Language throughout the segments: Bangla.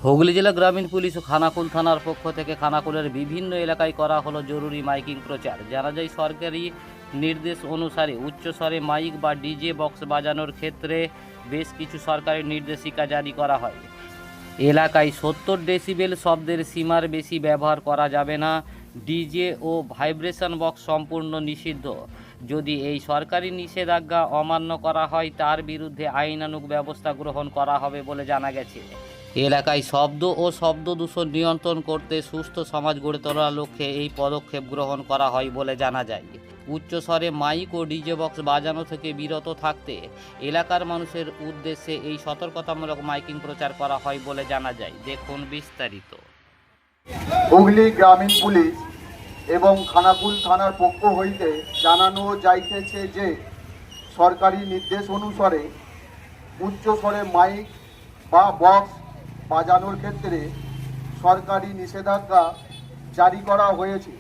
হুগলি জেলা গ্রামীণ পুলিশ ও খানাকুল থানার পক্ষ থেকে খানাকুলের বিভিন্ন এলাকায় করা হলো জরুরি মাইকিং প্রচার। জানা যায়, সরকারি নির্দেশ অনুসারে উচ্চস্বরে মাইক বা ডিজে বক্স বাজানোর ক্ষেত্রে বেশ কিছু সরকারি নির্দেশিকা জারি করা হয়। এলাকায় 70 ডেসিবেল শব্দের সীমার বেশি ব্যবহার করা যাবে না। ডিজে ও ভাইব্রেশন বক্স সম্পূর্ণ নিষিদ্ধ। যদি এই সরকারি নিষেধাজ্ঞা অমান্য করা হয়, তার বিরুদ্ধে আইনানুগ ব্যবস্থা গ্রহণ করা হবে বলে জানা গেছে। এলাকায় শব্দ ও শব্দ দূষণ নিয়ন্ত্রণ করতে সুস্থ সমাজ গড়ে তোলার লক্ষ্যে এই পদক্ষেপ গ্রহণ করা হয় বলে জানা যায়। উচ্চস্বরে মাইক ও ডিজে বক্স বাজানো থেকে বিরত থাকতে এলাকার মানুষের উদ্দেশ্যে এই সতর্কতামূলক মাইকিং প্রচার করা হয় বলে জানা যায়। দেখুন বিস্তারিত। হুগলি গ্রামীণ পুলিশ এবং খানাকুল থানার পক্ষ হইতে জানানো যাইতেছে যে সরকারি নির্দেশ অনুসারে উচ্চস্বরে মাইক বা বক্স বাজানোর ক্ষেত্রে সরকারি নিষেধাজ্ঞা জারি করা হয়েছে।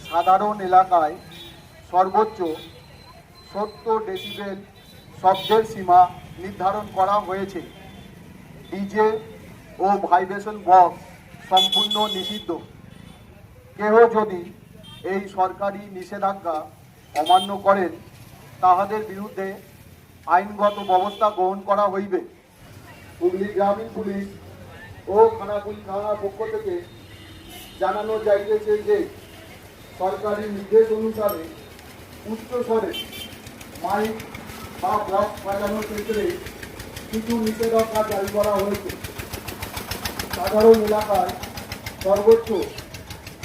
সাধারণ এলাকায় সর্বোচ্চ 70 ডেসিবেল শব্দের সীমা নির্ধারণ করা হয়েছে। ডিজে ও ভাইব্রেশন বক্স সম্পূর্ণ নিষিদ্ধ। কেহ যদি এই সরকারি নিষেধাজ্ঞা অমান্য করেন, তাহাদের বিরুদ্ধে আইনগত ব্যবস্থা গ্রহণ করা হইবে। হুগলি গ্রামীণ পুলিশ ও খানাকুল থানার পক্ষ থেকে জানানো যাইতেছে যে সরকারি নির্দেশ অনুসারে উচ্চস্বরে মাইক বা বক্স বাজানোর ক্ষেত্রে কিছু নিষেধাজ্ঞা জারি করা হয়েছে। সাধারণ এলাকায় সর্বোচ্চ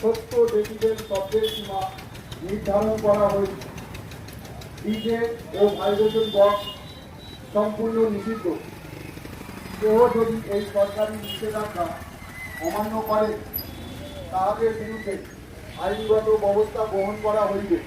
70 ডেসিবেল শব্দের সীমা নির্ধারণ করা হয়েছে। ডিজে ও ভাইব্রেশন বক্স সম্পূর্ণ নিষিদ্ধ। কেহ যদি এই সরকারি নিষেধাজ্ঞা অমান্য করে, তাহাদের বিরুদ্ধে আইনগত ব্যবস্থা গ্রহণ করা হইবে।